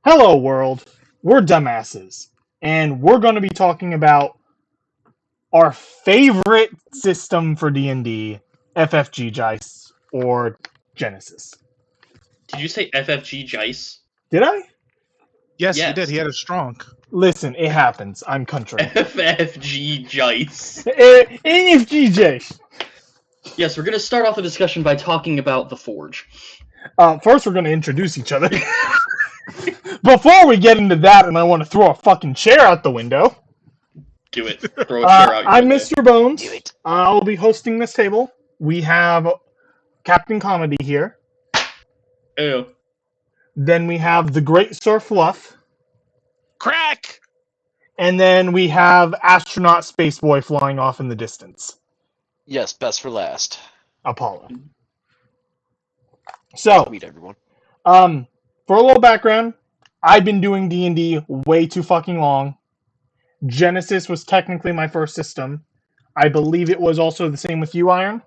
Hello world, we're dumbasses, and we're going to be talking about our favorite system for D&D, FFG Dice, or Genesys. Did you say FFG Jice? Did I? Yes, Yes. he did. He had a strong. Listen, it happens. I'm country. FFG Jice. FFG Dice. Yes, we're going to start off the discussion by talking about the Forge. First, we're going to introduce each other. Before we get into that, and I want to throw a fucking chair out the window. Do it. Throw a chair out your I'm window. Mr. Bones. Do it. I'll be hosting this table. We have Captain Comedy here. Ew. Then we have the Great Sir Fluff. Crack! And then we have Astronaut Space Boy flying off in the distance. Yes, best for last. Apollo. So, Meet everyone. for a little background, I've been doing D&D way too fucking long. Genesys was technically my first system. I believe it was also the same with you, Iron.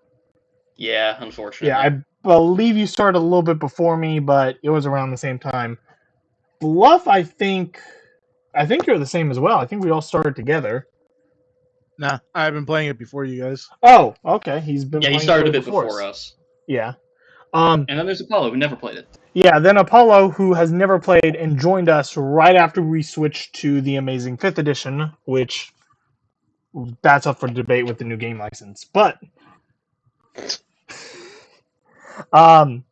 Yeah, unfortunately. Yeah, I believe you started a little bit before me, but it was around the same time. Fluff, I think you're the same as well. I think we all started together. Nah, I've been playing it before you guys. Oh, okay. He's been Yeah, he playing started a way bit before us. Yeah. And then there's Apollo, who never played it. Yeah, then Apollo, who has never played and joined us right after we switched to the Amazing 5th Edition, which that's up for debate with the new game license. But to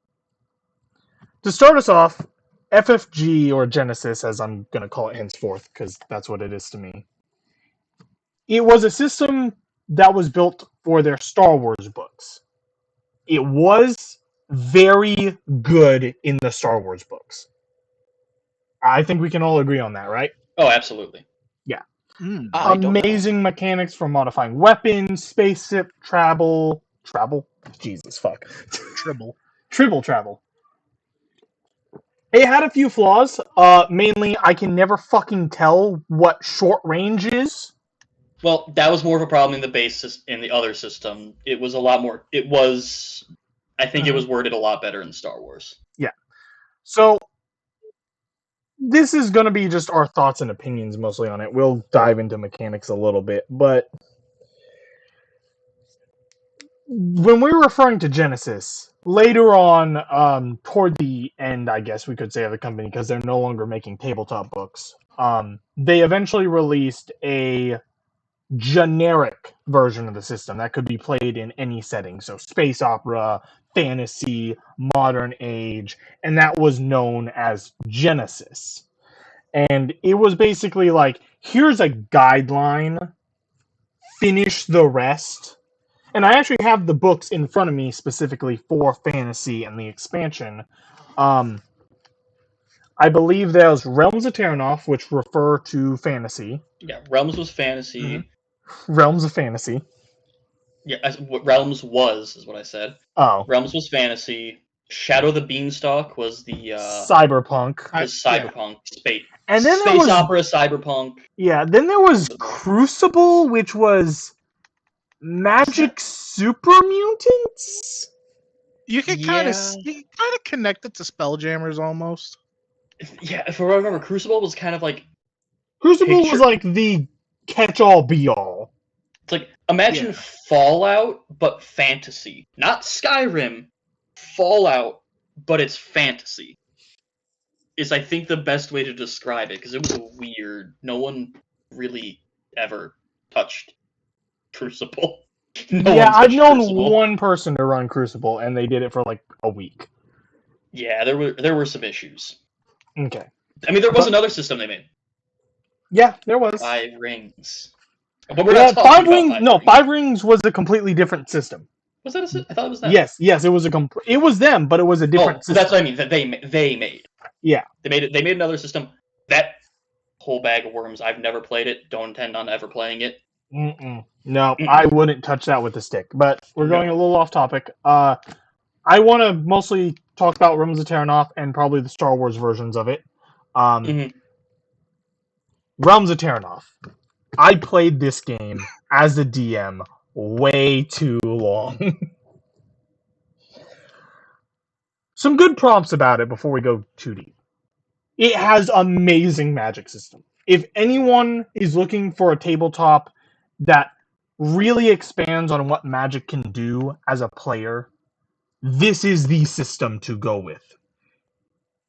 start us off, FFG, or Genesys, as I'm going to call it henceforth, because that's what it is to me. It was a system that was built for their Star Wars books. It was very good in the Star Wars books. I think we can all agree on that, right? Oh, absolutely. Amazing mechanics for modifying weapons, spaceship travel. Jesus fuck. Tribble travel. It had a few flaws. Mainly, I can never fucking tell what short range is. Well, that was more of a problem in the base in the other system. It was a lot more. It was. I think it was worded a lot better in Star Wars. Yeah. So, this is going to be just our thoughts and opinions mostly on it. We'll dive into mechanics a little bit, but when we're referring to Genesys, later on, toward the end, I guess we could say, of the company, because they're no longer making tabletop books, they eventually released a generic version of the system that could be played in any setting. So space opera, fantasy, modern age, and that was known as Genesys. And it was basically like, here's a guideline, finish the rest. And I actually have the books in front of me specifically for fantasy and the expansion. I believe there's Realms of Terranoff, which refer to fantasy. Yeah, Realms was fantasy. Mm-hmm. Realms of Fantasy. Yeah, what Realms was, is what I said. Oh. Realms was fantasy. Shadow the Beanstalk was the cyberpunk. Cyberpunk. Space. And then Space opera, cyberpunk. Yeah, then there was Crucible, which was magic super mutants? You can kind of connect it to Spelljammers almost. Yeah, if I remember, Crucible was kind of like... Crucible was like the catch-all, be-all. It's like, imagine Fallout, but fantasy. Not Skyrim. Fallout, but it's fantasy. Is, I think, the best way to describe it, because it was weird. No one really ever touched Crucible. I've known one person to run Crucible, and they did it for like a week. Yeah, there were some issues. Okay. I mean, there was another system they made. Yeah, there was. 5 Rings. But we're not talking about 5 Rings was a completely different system. Was that I thought it was them. Yes, it was it was them, but it was a different system. That's what I mean, that they made. Yeah. They made another system. That whole bag of worms, I've never played it, don't intend on ever playing it. No, I wouldn't touch that with a stick. But we're going a little off topic. I want to mostly talk about Realms of Terranoff and probably the Star Wars versions of it. Realms of Terranoff. I played this game as a DM way too long. Some good prompts about it before we go too deep. It has amazing magic system. If anyone is looking for a tabletop that really expands on what magic can do as a player, this is the system to go with.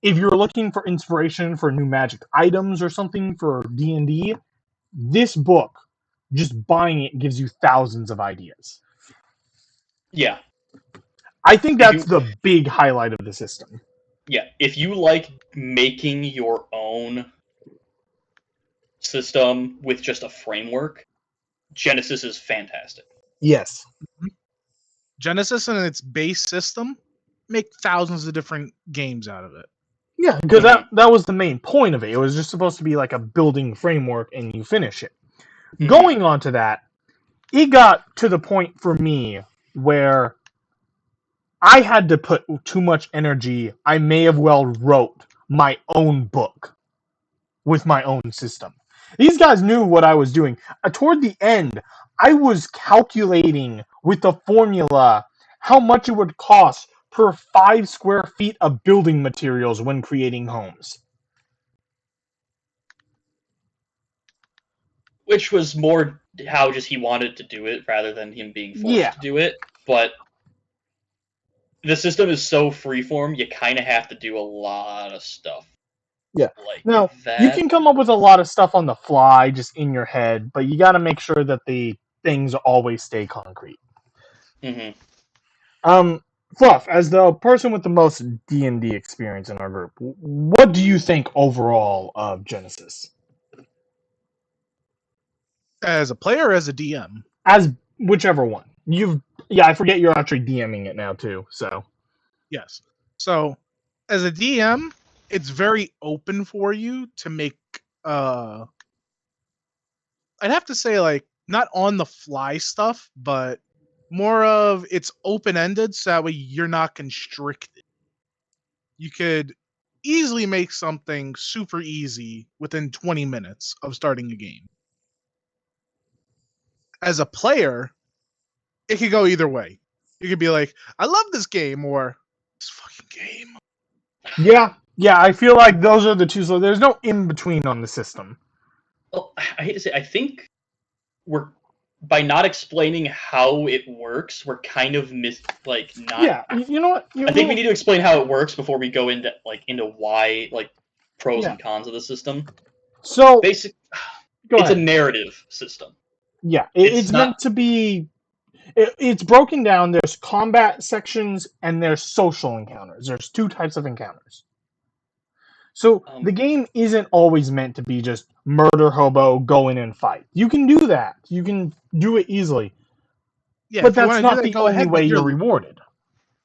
If you're looking for inspiration for new magic items or something for D&D, this book, just buying it gives you thousands of ideas. Yeah. I think that's the big highlight of the system. Yeah, if you like making your own system with just a framework, Genesys is fantastic. Yes. Genesys and its base system make thousands of different games out of it. Yeah, because that was the main point of it. It was just supposed to be like a building framework and you finish it. Going on to that, it got to the point for me where I had to put too much energy. I may have well wrote my own book with my own system. These guys knew what I was doing. Toward the end, I was calculating with the formula how much it would cost per 5 square feet of building materials when creating homes. Which was more how just he wanted to do it rather than him being forced to do it. But the system is so freeform, you kind of have to do a lot of stuff. Yeah. Like now, that. You can come up with a lot of stuff on the fly, just in your head, but you got to make sure that the things always stay concrete. Fluff, as the person with the most D&D experience in our group, what do you think overall of Genesys? As a player or as a DM? As whichever one. I forget you're actually DMing it now too, so. Yes. So, as a DM, it's very open for you to make, I'd have to say, like, not on the fly stuff, but more of it's open-ended, so that way you're not constricted. You could easily make something super easy within 20 minutes of starting a game. As a player, it could go either way. You could be like, I love this game, or this fucking game. Yeah, I feel like those are the two, so there's no in-between on the system. Well, I hate to say, I think by not explaining how it works, we're kind of not. Yeah, you know what? I think we need to explain how it works before we go into why, pros and cons of the system. So, it's a narrative system. Yeah, it's meant to be. It's broken down. There's combat sections and there's social encounters. There's 2 types of encounters. So the game isn't always meant to be just murder hobo, go in and fight. You can do that. You can do it easily. Yeah, but that's not the only way you're rewarded.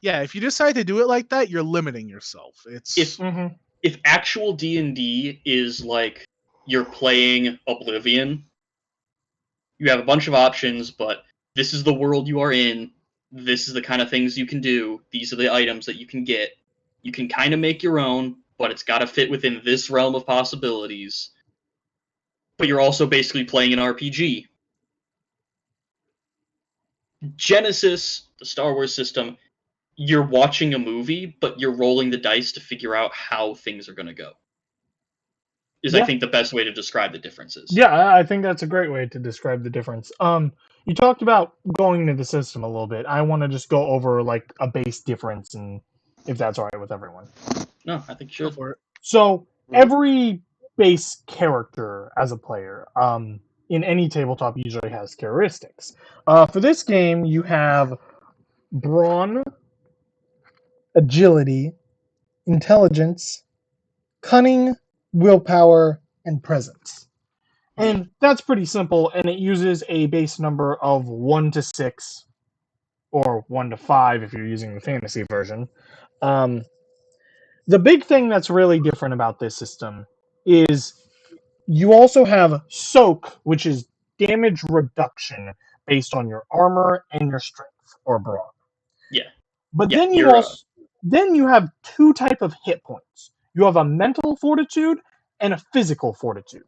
Yeah, if you decide to do it like that, you're limiting yourself. If actual D&D is like you're playing Oblivion, you have a bunch of options, but this is the world you are in. This is the kind of things you can do. These are the items that you can get. You can kind of make your own, but it's got to fit within this realm of possibilities. But you're also basically playing an RPG. Genesys, the Star Wars system, you're watching a movie, but you're rolling the dice to figure out how things are going to go. I think, the best way to describe the differences. Yeah, I think that's a great way to describe the difference. You talked about going into the system a little bit. I want to just go over a base difference, and if that's all right with everyone. No, I think sure. For it. So every base character as a player, in any tabletop usually has characteristics. For this game, you have brawn, agility, intelligence, cunning, willpower, and presence. And that's pretty simple, and it uses a base number of 1 to 6, or 1 to 5 if you're using the fantasy version. The big thing that's really different about this system is you also have soak, which is damage reduction based on your armor and your strength or brawn. Yeah. But then you have 2 type of hit points. You have a mental fortitude and a physical fortitude.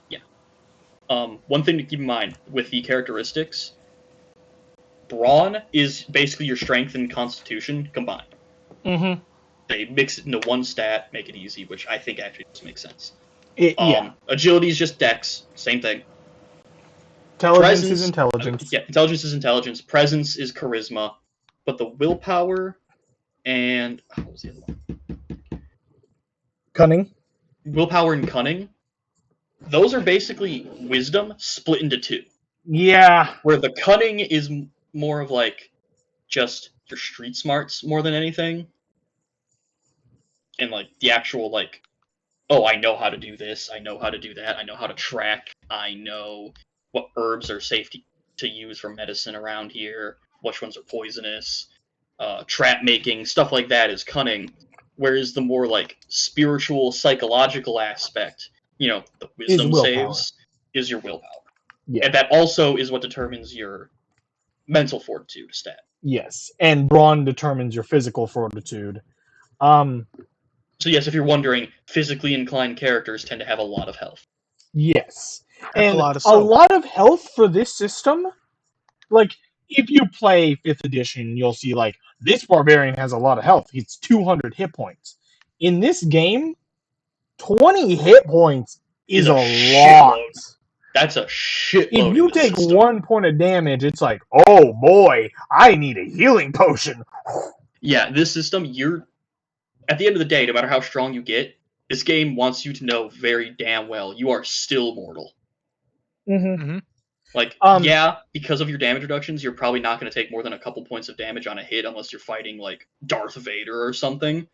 Yeah. One thing to keep in mind with the characteristics, brawn is basically your strength and constitution combined. Mm-hmm. They mix it into one stat, make it easy, which I think actually does make sense. Yeah. Agility is just dex, same thing. Intelligence is intelligence. Intelligence is intelligence. Presence is charisma. But the willpower and what was the other one? Cunning. Willpower and cunning. Those are basically wisdom split into two. Yeah. Where the cunning is more of like just your street smarts more than anything. And like the actual like, oh, I know how to do this, I know how to do that, I know how to track, I know what herbs are safe to use for medicine around here, which ones are poisonous, trap making, stuff like that is cunning. Whereas the more like spiritual, psychological aspect, the wisdom saves, is your willpower. Yeah. And that also is what determines your mental fortitude stat. Yes, and brawn determines your physical fortitude. So yes, if you're wondering, physically inclined characters tend to have a lot of health. Yes, And and a lot of health for this system. Like, if you play 5th edition, you'll see, like, this barbarian has a lot of health. It's 200 hit points. In this game, 20 hit points is a lot. Shitload. That's a shitload. If you take 1 point of damage, it's like, oh boy, I need a healing potion. Yeah, this system, at the end of the day, no matter how strong you get, this game wants you to know very damn well you are still mortal. Mm-hmm. Like, because of your damage reductions, you're probably not going to take more than a couple points of damage on a hit unless you're fighting, like, Darth Vader or something.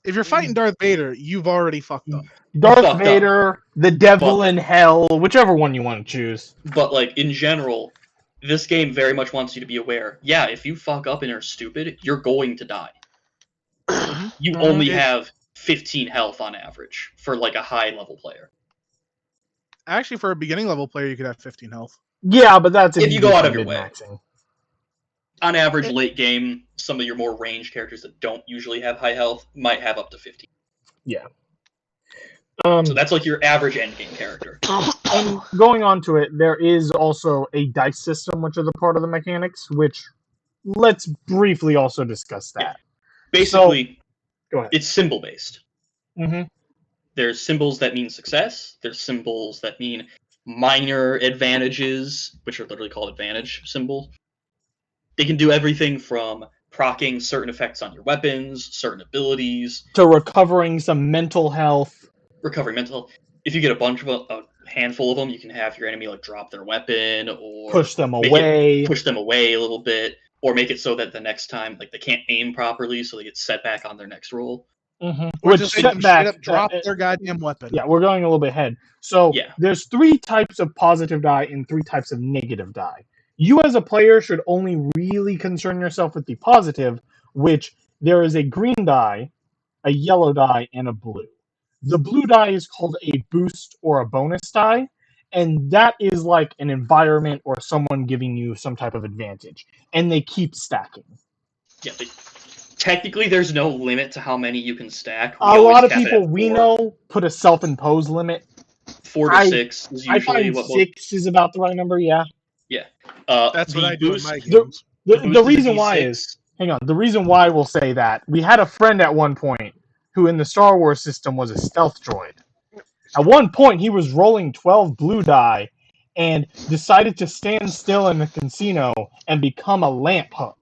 If you're fighting Darth Vader, you've already fucked up. Darth Vader, the devil in hell, whichever one you want to choose. But, like, in general, this game very much wants you to be aware, if you fuck up and are stupid, you're going to die. You only have 15 health on average for, like, a high-level player. Actually, for a beginning level player, you could have 15 health. Yeah, but that's if you go out of your way. Maxing. On average, late game, some of your more ranged characters that don't usually have high health might have up to 15. Yeah. So that's like your average endgame character. And going on to it, there is also a dice system, which is a part of the mechanics, which let's briefly also discuss that. Yeah. Basically, go ahead. It's symbol-based. Mm-hmm. There's symbols that mean success. There's symbols that mean minor advantages, which are literally called advantage symbols. They can do everything from proccing certain effects on your weapons, certain abilities, to recovering some mental health. Recovering mental health. If you get a handful of them, you can have your enemy like drop their weapon or push them away a little bit, or make it so that the next time like they can't aim properly, so they get set back on their next roll. Mm-hmm. Or just straight up drop their goddamn weapon. Yeah, we're going a little bit ahead. So there's 3 types of positive die and 3 types of negative die. You as a player should only really concern yourself with the positive, which there is a green die, a yellow die, and a blue. The blue die is called a boost or a bonus die, and that is like an environment or someone giving you some type of advantage, and they keep stacking. Yeah, technically there's no limit to how many you can stack. A lot of people we know put a self-imposed limit. 4 to 6 is usually I find 6 is about the right number, yeah. Yeah. That's what I do in my games. The reason why is, hang on, the reason why we'll say that, we had a friend at one point who in the Star Wars system was a stealth droid. At one point, he was rolling 12 blue die and decided to stand still in the casino and become a lamp hook.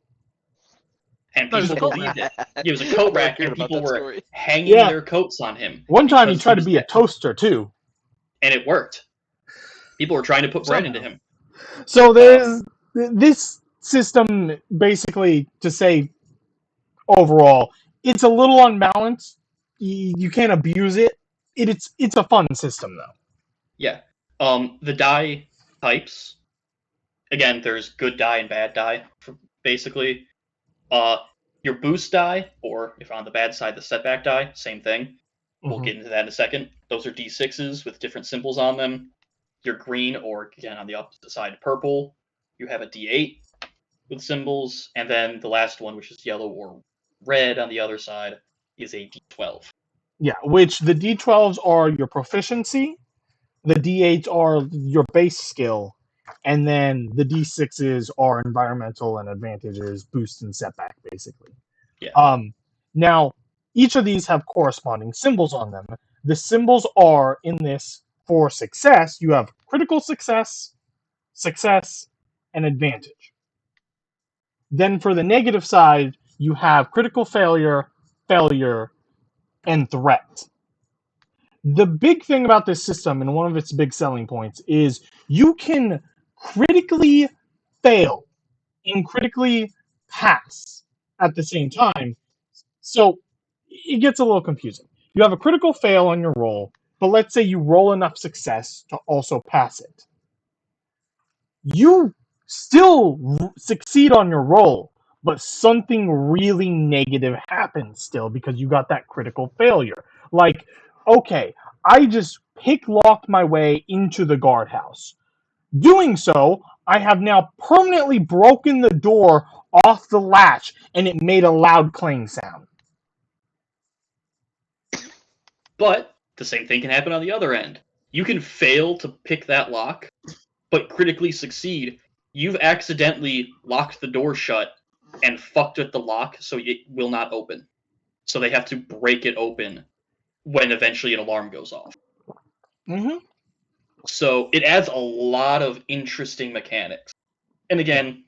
And people believed it. It was a coat rack, and people were hanging their coats on him. One time he tried to be a toaster, too. And it worked. People were trying to put bread into him. So there's this system, basically, to say, overall, it's a little unbalanced. You can't abuse it. It's a fun system, though. Yeah. The die types, again, there's good die and bad die, basically. Your boost die, or if on the bad side, the setback die, same thing. We'll get into that in a second. Those are D6s with different symbols on them. Your green, or again on the opposite side, purple, you have a D8 with symbols, and then the last one, which is yellow or red on the other side, is a D12. Yeah, which the D12s are your proficiency, the D8s are your base skill, and then the D6s are environmental and advantages, boost and setback, basically. Yeah. Now, each of these have corresponding symbols on them. The symbols are, in this, for success, you have critical success, success, and advantage. Then for the negative side, you have critical failure, failure, and threat. The big thing about this system, and one of its big selling points, is you can critically fail and critically pass at the same time. So it gets a little confusing. You have a critical fail on your roll, but let's say you roll enough success to also pass it. You still succeed on your roll, but something really negative happens still because you got that critical failure. Like, okay, I just pick-locked my way into the guardhouse. Doing so, I have now permanently broken the door off the latch, and it made a loud clang sound. But the same thing can happen on the other end. You can fail to pick that lock, but critically succeed. You've accidentally locked the door shut and fucked with the lock so it will not open. So they have to break it open when eventually an alarm goes off. Mm-hmm. So it adds a lot of interesting mechanics. And again,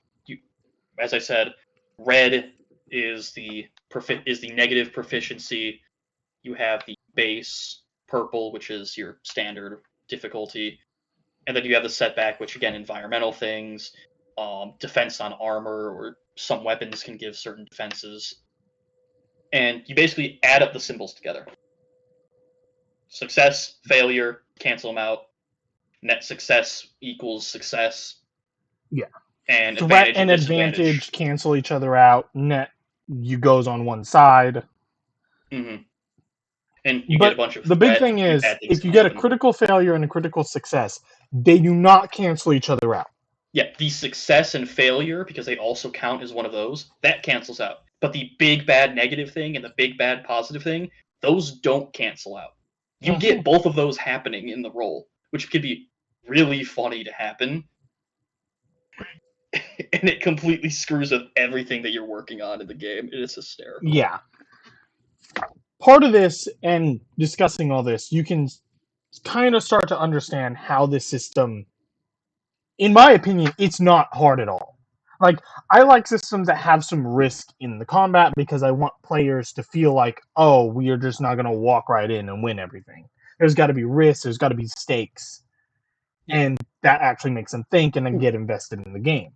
as I said, red is the negative proficiency. You have the base purple, which is your standard difficulty, and then you have the setback, which again, environmental things, defense on armor, or some weapons can give certain defenses, and you basically add up the symbols together. Success, failure, cancel them out. Net success equals success. Yeah. And Threat advantage and and disadvantage advantage cancel each other out. Net you goes on one side. Mm-hmm. And you but get a bunch of the big thing is, if you get a critical failure and a critical success, they do not cancel each other out. Yeah, the success and failure, because they also count as one of those, that cancels out. But the big bad negative thing and the big bad positive thing, those don't cancel out. You get both of those happening in the roll, which could be really funny to happen. And it completely screws up everything that you're working on in the game. It is hysterical. Yeah. Part of this, and discussing all this, you can kind of start to understand how this system, in my opinion, it's not hard at all. Like, I like systems that have some risk in the combat because I want players to feel like, oh, we are just not going to walk right in and win everything. There's got to be risk, there's got to be stakes. And that actually makes them think and then get invested in the game.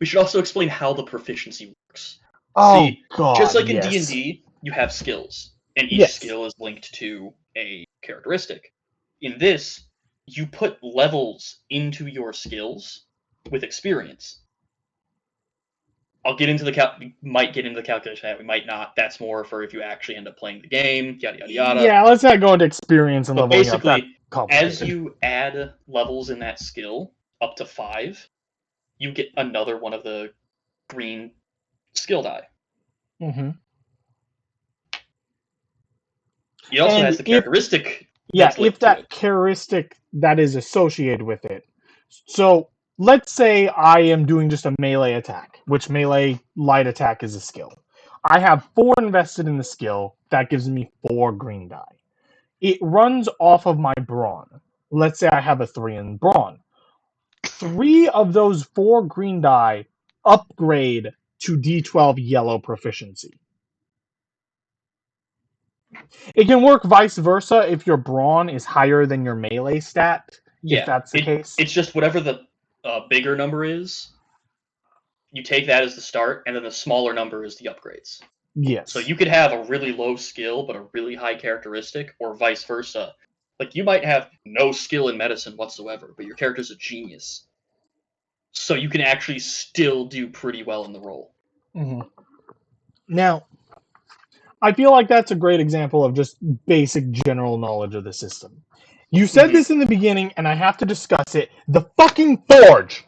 We should also explain how the proficiency works. Oh, see, God, just like in yes. D&D, you have skills, and each skill is linked to a characteristic. In this, you put levels into your skills with experience. I'll get into we might get into the calculation, we might not. That's more for if you actually end up playing the game, yada yada yada. Yeah, let's not go into experience and but leveling up. Basically, as you add levels in that skill up to 5, you get another one of the green skill die. Mm-hmm. It also has the characteristic. If that characteristic that is associated with it. So let's say I am doing just a melee attack, which melee light attack is a skill. I have 4 invested in the skill. That gives me 4 green die. It runs off of my brawn. Let's say I have a 3 in brawn. 3 of those 4 green die upgrade to D12 yellow proficiency. It can work vice versa if your brawn is higher than your melee stat, if that's the case. It's just whatever the bigger number is, you take that as the start, and then the smaller number is the upgrades. Yes. So you could have a really low skill, but a really high characteristic, or vice versa. Like, you might have no skill in medicine whatsoever, but your character's a genius. So you can actually still do pretty well in the role. Mm-hmm. Now, I feel like that's a great example of just basic general knowledge of the system. You said this in the beginning, and I have to discuss it. The fucking Forge!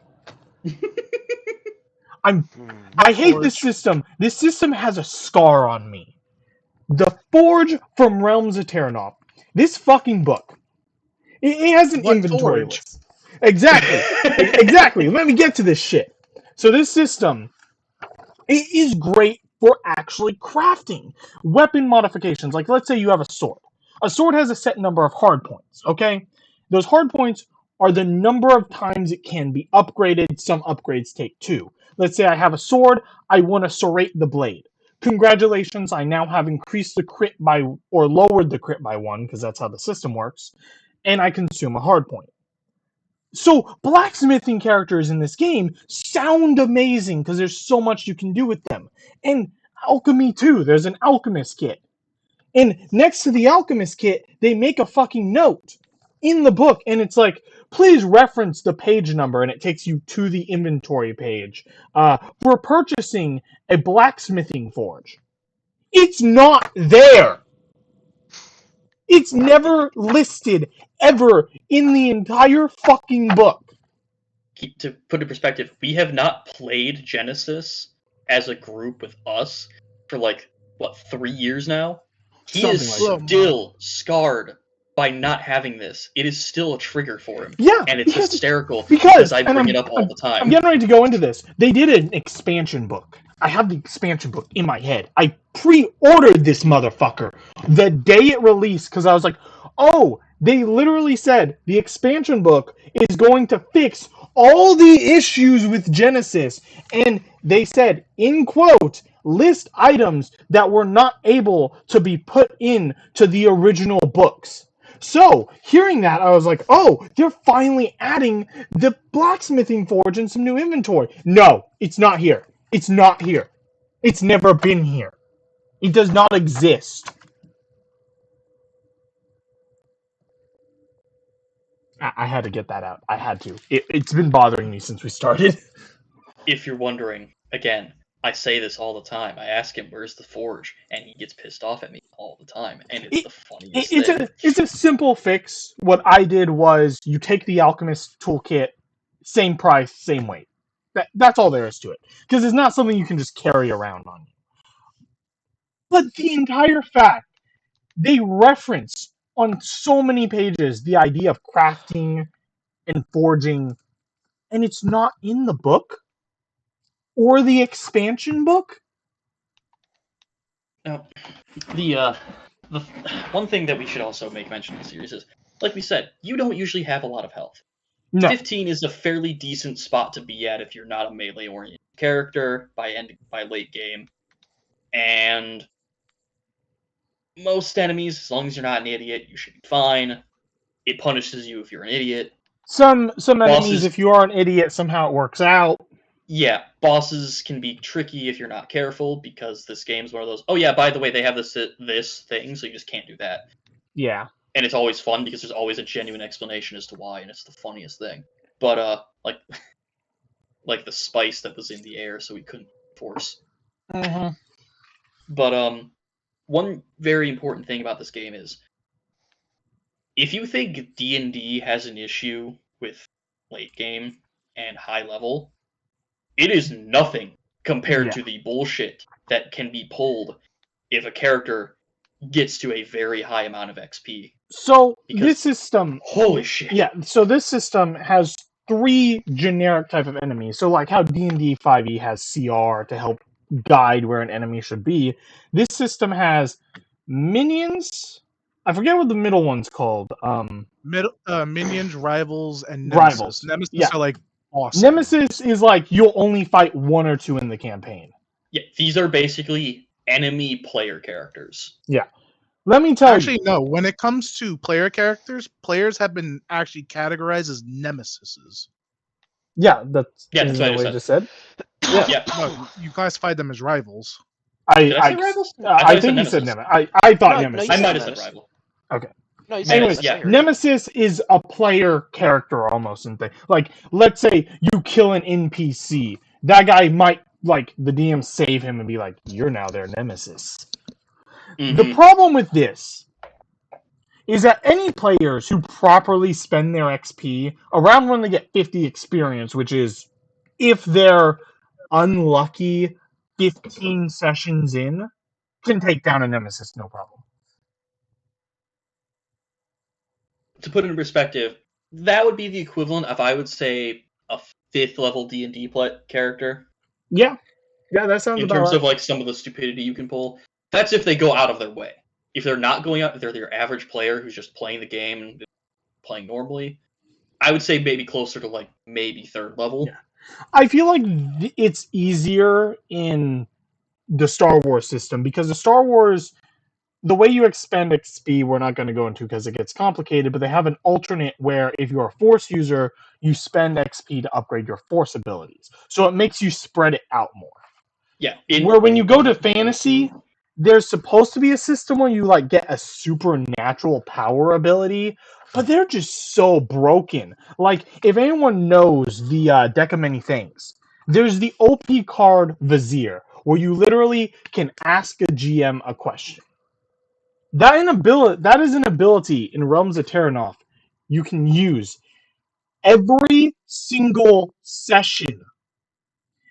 I hate this system. This system has a scar on me. The Forge from Realms of Terranoff. This fucking book. It has an inventory list. Exactly. Exactly. Let me get to this shit. So this system, it is great for actually crafting weapon modifications. Like, let's say you have a sword. A sword has a set number of hard points, okay? Those hard points are the number of times it can be upgraded. Some upgrades take 2. Let's say I have a sword, I want to serrate the blade. Congratulations, I now have increased the crit by, or lowered the crit by 1, because that's how the system works, and I consume a hard point. So, blacksmithing characters in this game sound amazing because there's so much you can do with them. And alchemy too, there's an alchemist kit. And next to the alchemist kit, they make a fucking note in the book, and it's like, please reference the page number, and it takes you to the inventory page for purchasing a blacksmithing forge. It's not there. It's never listed ever in the entire fucking book. To put in perspective, we have not played Genesys as a group with us for 3 years now. He Something is like that. still scarred by not having this. It is still a trigger for him. Yeah, and it's hysterical because I bring it up all the time. I'm getting ready to go into this. They did an expansion book. I have the expansion book in my head. I pre-ordered this motherfucker the day it released because I was like, oh, they literally said the expansion book is going to fix all the issues with Genesys. And they said, in quote, list items that were not able to be put in to the original books. So, hearing that, I was like, oh, they're finally adding the blacksmithing forge and some new inventory. No, it's not here. It's not here. It's never been here. It does not exist. I had to get that out. I had to. It's been bothering me since we started. If you're wondering, again, I say this all the time. I ask him, where's the forge? And he gets pissed off at me all the time. And it's the funniest thing. It's a simple fix. What I did was you take the Alchemist toolkit, same price, same weight. That's all there is to it. Because it's not something you can just carry around on you. But the entire fact, they reference on so many pages the idea of crafting and forging, and it's not in the book or the expansion book. Now, the one thing that we should also make mention of the series is, like we said, you don't usually have a lot of health. No. 15 is a fairly decent spot to be at if you're not a melee-oriented character by late game. And most enemies, as long as you're not an idiot, you should be fine. It punishes you if you're an idiot. Some enemies, if you are an idiot, somehow it works out. Yeah, bosses can be tricky if you're not careful, because this game's one of those, oh yeah, by the way, they have this thing, so you just can't do that. Yeah. And it's always fun, because there's always a genuine explanation as to why, and it's the funniest thing. But, like the spice that was in the air, so we couldn't force. Mm-hmm. But, one very important thing about this game is, if you think D&D has an issue with late game and high level, it is nothing compared to the bullshit that can be pulled if a character gets to a very high amount of XP. So, this system... Holy shit. Yeah, so this system has 3 generic type of enemies. So, like how D&D 5e has CR to help guide where an enemy should be, this system has minions. I forget what the middle one's called. Minions, rivals, and Nemesis. Nemesis are like awesome. Nemesis is like you'll only fight 1 or 2 in the campaign. Yeah, these are basically enemy player characters. Yeah. Let me tell you. Actually, no. When it comes to player characters, players have been actually categorized as nemesises. Yeah, that's what I just said. Yeah. No, you classified them as rivals. Did I say rivals? I think you said Nemesis. I thought Nemesis. I might have said rival. Okay. No, anyways, Nemesis is a player character almost in thing. Like, let's say you kill an NPC. That guy might, like, the DM save him and be like, you're now their nemesis. Mm-hmm. The problem with this is that any players who properly spend their XP around when they get 50 experience, which is if they're unlucky 15 sessions in, can take down a nemesis, no problem. To put it in perspective, that would be the equivalent of, I would say, a 5th level D&D character. Yeah. Yeah, that sounds in about terms right. of like some of the stupidity you can pull. That's if they go out of their way. If they're not going out, if they're your average player who's just playing the game and playing normally, I would say maybe closer to like maybe third level. Yeah. I feel like it's easier in the Star Wars system because the Star Wars, the way you expend XP, we're not going to go into because it gets complicated, but they have an alternate where if you're a Force user, you spend XP to upgrade your Force abilities. So it makes you spread it out more. Yeah. Where when you go to fantasy, there's supposed to be a system where you like get a supernatural power ability, but they're just so broken. Like if anyone knows the deck of many things, there's the OP card Vizier, where you literally can ask a GM a question. That is an ability in Realms of Terranoth you can use every single session.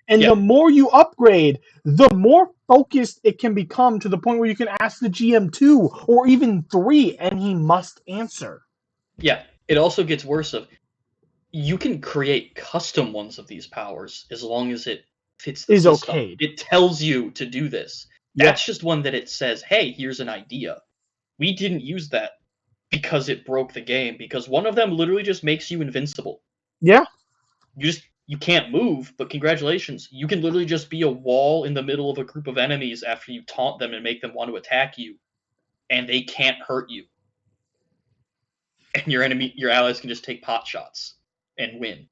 And Yeah. the more you upgrade, the more focused it can become to the point where you can ask the GM 2 or even 3 and he must answer. Yeah. It also gets worse of you can create custom ones of these powers as long as it fits the Is system. okayed. It tells you to do this. Yeah. That's just one that it says, hey, here's an idea. We didn't use that because it broke the game, because one of them literally just makes you invincible. Yeah. You can't move, but congratulations. You can literally just be a wall in the middle of a group of enemies after you taunt them and make them want to attack you, and they can't hurt you. And your allies can just take pot shots and win.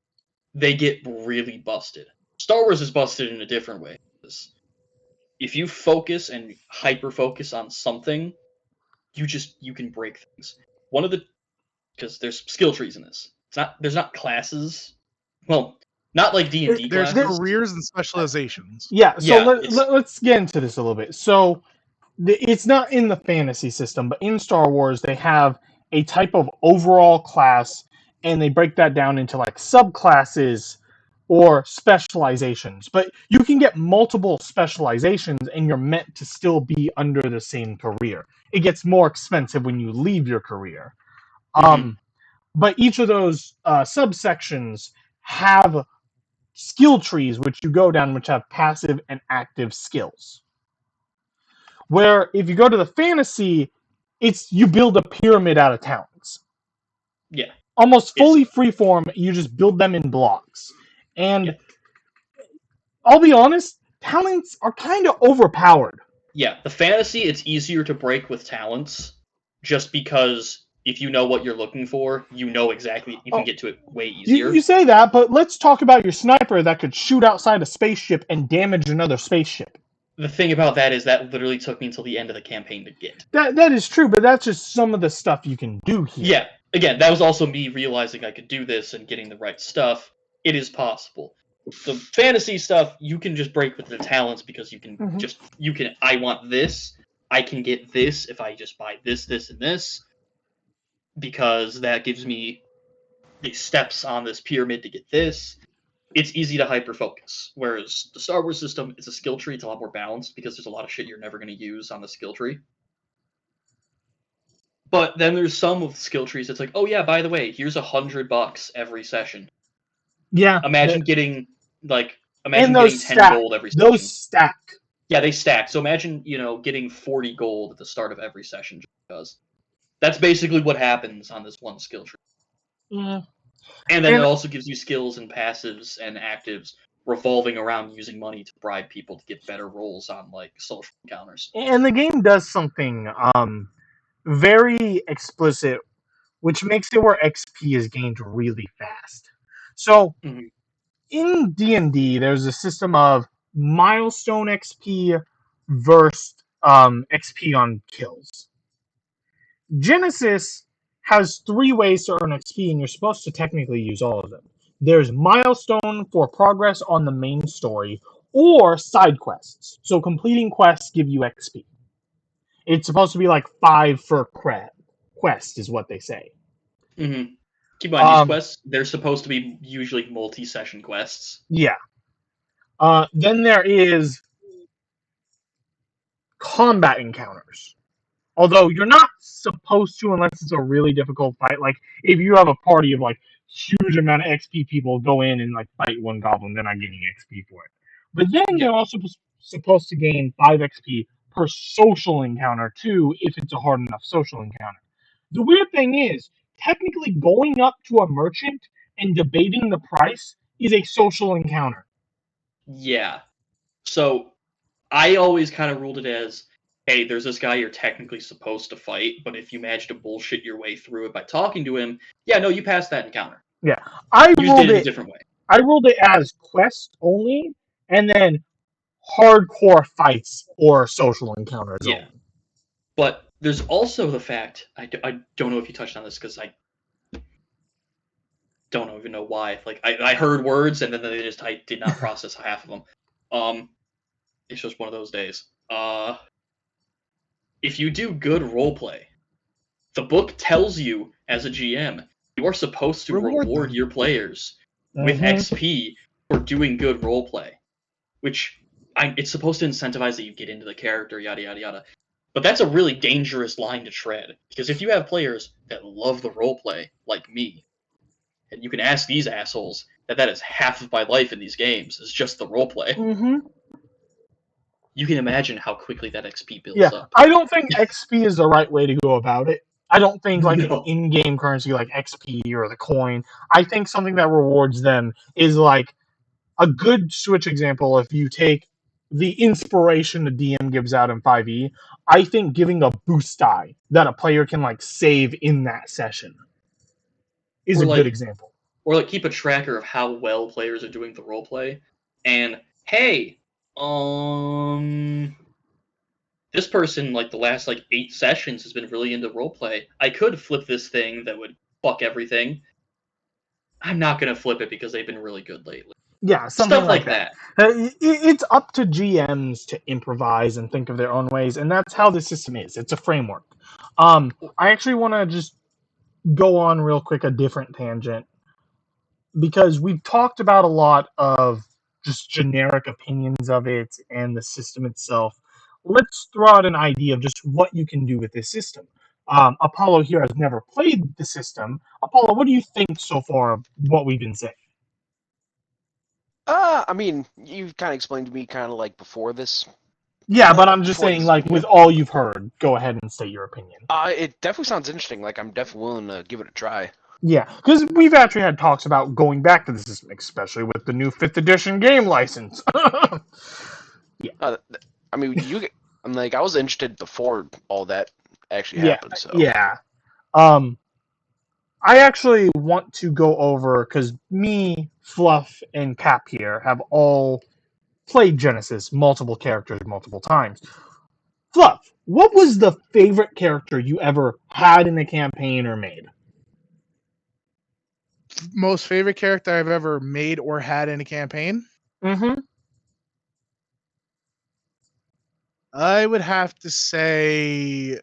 They get really busted. Star Wars is busted in a different way. If you focus and hyper focus on something, you can break things. Because there's skill trees in this. There's not classes. Well, not like D&D There's classes. careers and specializations. Yeah, so Yeah, let's get into this a little bit. So it's not in the fantasy system, but in Star Wars they have a type of overall class and they break that down into like subclasses or specializations. But you can get multiple specializations and you're meant to still be under the same career. It gets more expensive when you leave your career. Mhm. But each of those subsections have skill trees which you go down which have passive and active skills. Where if you go to the fantasy, it's you build a pyramid out of talents. Yeah. Almost fully freeform, you just build them in blocks. And Yeah. I'll be honest, talents are kind of overpowered. Yeah, the fantasy, it's easier to break with talents, just because if you know what you're looking for, you know exactly, you can get to it way easier. You say that, but let's talk about your sniper that could shoot outside a spaceship and damage another spaceship. The thing about that is that literally took me until the end of the campaign to get. That is true, but that's just some of the stuff you can do here. Yeah, again, that was also me realizing I could do this and getting the right stuff. It is possible. The fantasy stuff, you can just break with the talents because you can I want this, I can get this if I just buy this, this, and this, because that gives me the steps on this pyramid to get this. It's easy to hyper focus. Whereas the Star Wars system, it's a skill tree. It's a lot more balanced because there's a lot of shit you're never going to use on the skill tree. But then there's some of the skill trees that's like, oh yeah, by the way, here's $100 every session. Yeah. Imagine getting 10 stack. gold every session. Those stack. Yeah, they stack. So imagine, getting 40 gold at the start of every session just because. That's basically what happens on this one skill tree. Yeah. And then it also gives you skills and passives and actives revolving around using money to bribe people to get better rolls on like social encounters. And the game does something very explicit, which makes it where XP is gained really fast. So in D&D, there's a system of milestone XP versus XP on kills. Genesys has 3 ways to earn XP, and you're supposed to technically use all of them. There's milestone for progress on the main story, or side quests. So completing quests give you XP. It's supposed to be like 5 for quest, is what they say. Mm-hmm. Keep in mind, these quests, they're supposed to be usually multi-session quests. Yeah. Then there is combat encounters. Although you're not supposed to unless it's a really difficult fight. Like, if you have a party of, like, huge amount of XP people go in and, like, fight one goblin, they're not getting XP for it. But then you're also supposed to gain 5 XP per social encounter too, if it's a hard enough social encounter. The weird thing is, technically going up to a merchant and debating the price is a social encounter. Yeah. So I always kind of ruled it as, hey, there's this guy you're technically supposed to fight, but if you manage to bullshit your way through it by talking to him, yeah, no, you passed that encounter. Yeah, I You just ruled did it a it. different way. I ruled it as quest only, and then hardcore fights or social encounters Yeah. only. But there's also the fact, I don't know if you touched on this because I don't even know why. Like, I heard words and then I did not process half of them. It's just one of those days. If you do good roleplay, the book tells you as a GM, you are supposed to reward your players with XP for doing good roleplay, which it's supposed to incentivize that you get into the character, yada yada yada. But that's a really dangerous line to tread, because if you have players that love the roleplay, like me, and you can ask these assholes that is half of my life in these games, is just the roleplay. You can imagine how quickly that XP builds up. I don't think XP is the right way to go about it. I don't think like No. an in-game currency like XP or the coin. I think something that rewards them is like a good Switch example. If you take the inspiration the DM gives out in 5e, I think giving a boost die that a player can like save in that session is Or a like- good example. Or like keep a tracker of how well players are doing the roleplay, and hey, this person like the last like 8 sessions has been really into roleplay. I could flip this thing that would fuck everything. I'm not gonna flip it because they've been really good lately. Yeah, something Stuff like that. It's up to GMs to improvise and think of their own ways, and that's how the system is. It's a framework. I actually want to just go on real quick a different tangent, because we've talked about a lot of just generic opinions of it and the system itself. Let's throw out an idea of just what you can do with this system. Apollo here has never played the system. Apollo, what do you think so far of what we've been saying? I mean, you've kind of explained to me kind of like before this. Yeah, but I'm just Before saying, this like, video. with all you've heard, go ahead and state your opinion. It definitely sounds interesting. Like, I'm definitely willing to give it a try. Yeah, because we've actually had talks about going back to the system, especially with the new 5th edition game license. I mean, I'm like, I was interested before all that actually Yeah, happened. So yeah. I actually want to go over, because me, Fluff, and Cap here have all played Genesys, multiple characters, multiple times. Fluff, what was the favorite character you ever had in a campaign or made? Most favorite character I've ever made or had in a campaign? Mm-hmm. I would have to say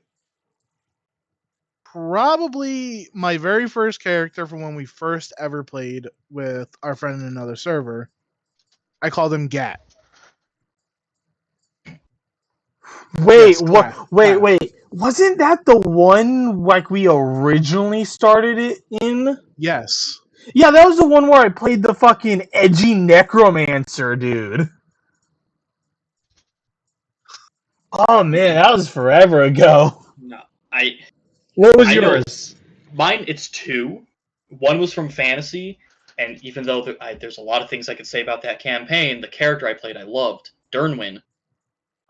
probably my very first character from when we first ever played with our friend in another server. I called him Gat. Wait, Yes, Gat. wait. Wasn't that the one, like, we originally started it in? Yes. Yeah, that was the one where I played the fucking edgy necromancer, dude. Oh, man, that was forever ago. No, What was I know. yours? Mine, it's 2. One was from Fantasy, and even though there's a lot of things I could say about that campaign, the character I played I loved, Dernwyn.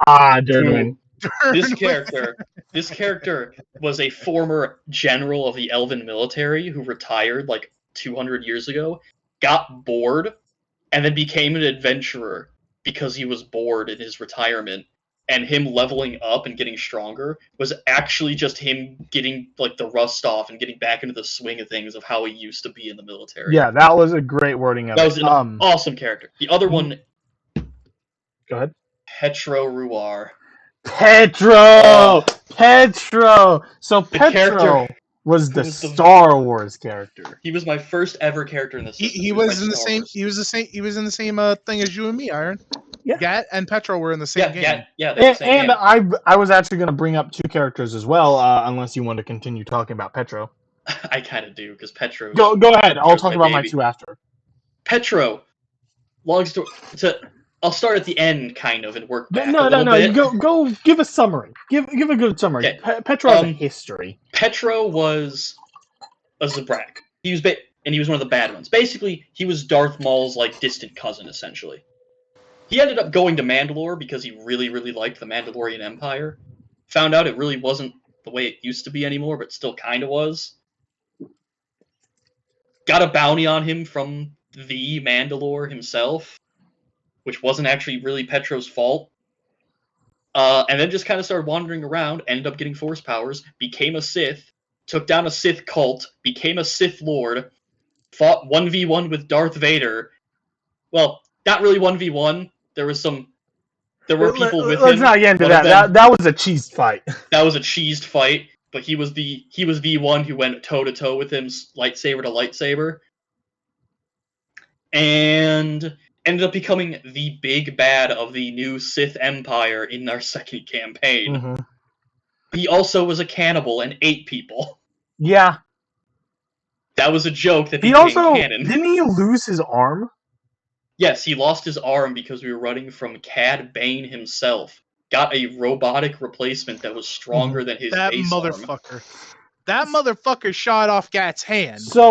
Ah, Dernwyn. This character was a former general of the Elven military who retired like 200 years ago, got bored, and then became an adventurer because he was bored in his retirement. And him leveling up and getting stronger was actually just him getting like the rust off and getting back into the swing of things of how he used to be in the military. Yeah, that was a great wording of That it. was an awesome character. The other one, Go ahead. Petro Ruar. Petro! So The Petro character was the was the- Star Wars character. He was my first ever character in the system. He was in the same. He was in the same thing as you and me, Iron. Yeah. Gat and Petro were in the same game. Yeah, they were the same game. I was actually going to bring up 2 characters as well, unless you want to continue talking about Petro. I kind of do, because Petro... Go ahead. I'll talk about my 2 after. Petro. Long story... I'll start at the end, kind of, and work back a No. little bit. You go. Give a summary. Give a good summary. Okay. Petro has a history. Petro was a Zabrak. He was and he was one of the bad ones. Basically, he was Darth Maul's like distant cousin, essentially. He ended up going to Mandalore because he really, really liked the Mandalorian Empire. Found out it really wasn't the way it used to be anymore, but still kind of was. Got a bounty on him from the Mandalore himself, which wasn't actually really Petro's fault. And then just kind of started wandering around, ended up getting Force powers, became a Sith, took down a Sith cult, became a Sith Lord, fought 1v1 with Darth Vader. Well, not really 1v1. There were people with him. Let's not get into that. That was a cheesed fight. That was a cheesed fight, but he was the one who went toe to toe with him, lightsaber to lightsaber, and ended up becoming the big bad of the new Sith Empire in our second campaign. Mm-hmm. He also was a cannibal and ate people. Yeah. That was a joke that He became also canon. didn't he lose his arm? Yes, he lost his arm because we were running from Cad Bane himself. Got a robotic replacement that was stronger than his That base motherfucker. arm. That motherfucker shot off Gat's hand. So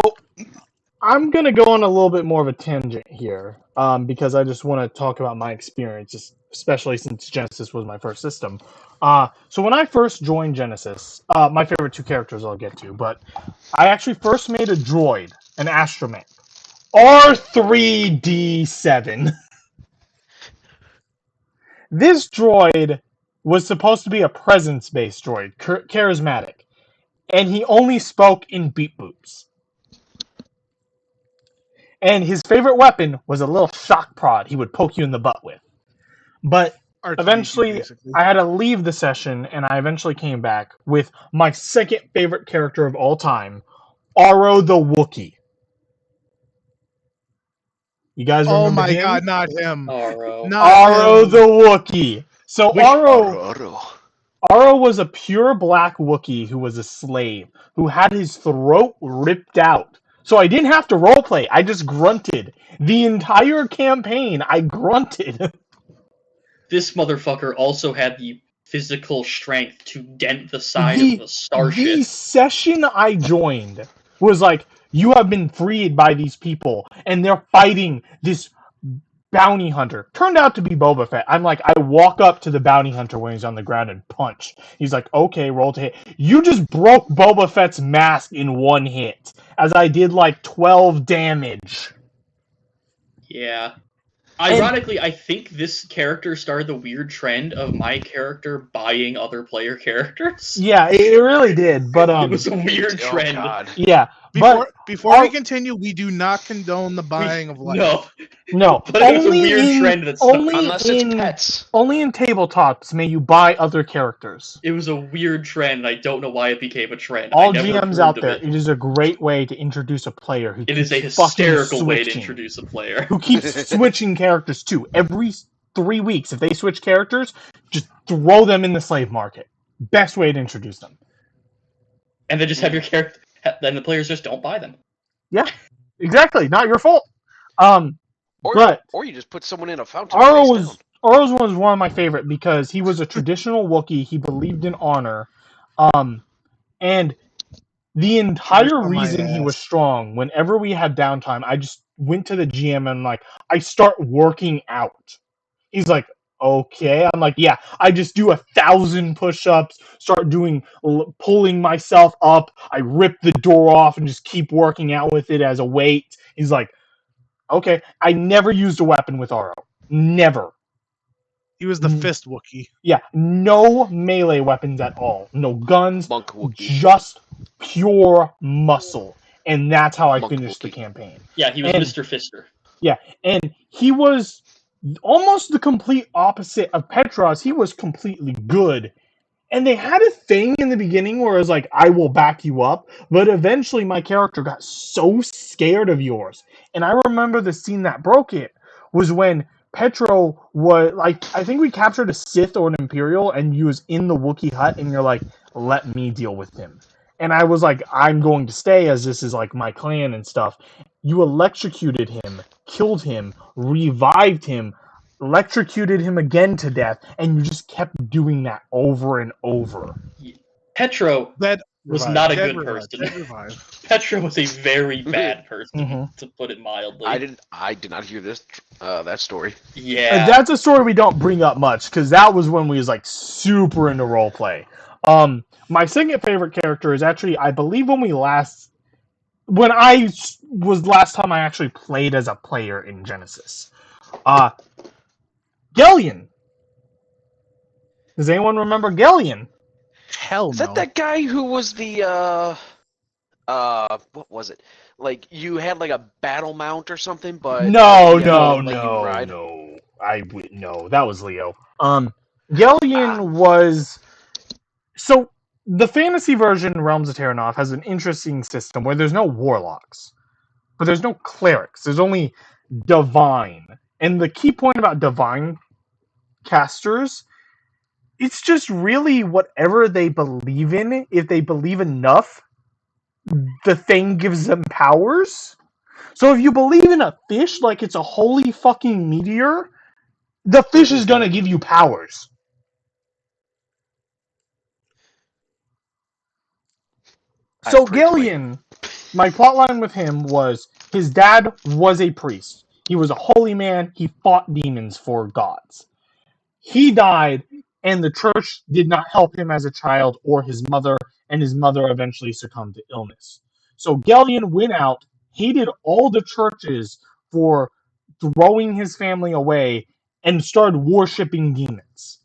I'm gonna go on a little bit more of a tangent here, because I just want to talk about my experience, especially since Genesys was my first system. So when I first joined Genesys, my favorite two characters I'll get to, but I actually first made a droid, an astromech, R3D7. This droid was supposed to be a presence-based droid, charismatic, and he only spoke in beep boops. And his favorite weapon was a little shock prod he would poke you in the butt with. But R2D2, eventually, basically. I had to leave the session, and I eventually came back with my second favorite character of all time, Aro the Wookiee. You guys remember Oh my him? god, not him. Aro. Aro the Wookiee. So Aro. Aro was a pure black Wookiee who was a slave, who had his throat ripped out. So I didn't have to roleplay, I just grunted. The entire campaign, I grunted. This motherfucker also had the physical strength to dent the side of a starship. The session I joined was like, you have been freed by these people, and they're fighting this bounty hunter. Turned out to be Boba Fett. I'm like, I walk up to the bounty hunter when he's on the ground and punch. He's like, okay, roll to hit. You just broke Boba Fett's mask in one hit, as I did like 12 damage. Yeah. Ironically, I think this character started the weird trend of my character buying other player characters. Yeah, it really did, but it was a weird trend. God. Yeah. Before we continue, we do not condone the buying of life. No. But it was a weird trend that stuck. Unless it's pets. Only in tabletops may you buy other characters. It was a weird trend. I don't know why it became a trend. All GMs out there, it is a great way to introduce a player who it is a hysterical way to introduce a player. Who keeps switching characters too. Every 3 weeks, if they switch characters, just throw them in the slave market. Best way to introduce them. And then just have your character... Then the players just don't buy them. Yeah, exactly. Not your fault. Or But you just put someone in a fountain. Aro's was one of my favorite because he was a traditional Wookiee. He believed in honor. And the entire reason he was strong, whenever we had downtime, I just went to the GM and I start working out. He's like, okay. I'm like, yeah, I just do 1,000 push-ups, start pulling myself up. I rip the door off and just keep working out with it as a weight. He's like, okay. I never used a weapon with Aro. Never. He was the fist Wookiee. Yeah, no melee weapons at all. No guns. Monk Wookiee. Just pure muscle. And that's how I finished the campaign. Yeah, he was Mr. Fister. Yeah, and he was almost the complete opposite of Petros. He was completely good. And they had a thing in the beginning where it was like, I will back you up. But eventually my character got so scared of yours. And I remember the scene that broke it was when Petro was, I think we captured a Sith or an Imperial and you was in the Wookiee hut and you're like, let me deal with him. And I was like, I'm going to stay as this is my clan and stuff. You electrocuted him, killed him, revived him. electrocuted him again to death, and you just kept doing that over and over. Petro Dead was revive, not a dead good revive, person. dead revive. Petro was a very bad person, Mhm. to put it mildly. I did not hear this that story. Yeah. That's a story we don't bring up much because that was when we was like super into roleplay. My second favorite character is actually, I believe, when I was last time I actually played as a player in Genesys. Gellion. Does anyone remember Gellion? Hell Is no. that that guy who was the what was it? Like you had like a battle mount or something, but No, the other no, one let you no, ride? no. No, that was Leo. Gellion was so the fantasy version Realms of Terranoth has an interesting system where there's no warlocks, but there's no clerics. There's only divine. And the key point about divine casters, it's just really whatever they believe in. If they believe enough, the thing gives them powers. So if you believe in a fish like it's a holy fucking meteor, the fish is gonna give you powers. So Gillian, my plotline with him was his dad was a priest. He was a holy man. He fought demons for gods. He died, and the church did not help him as a child or his mother, and his mother eventually succumbed to illness. So Gellion went out, hated all the churches for throwing his family away, and started worshipping demons.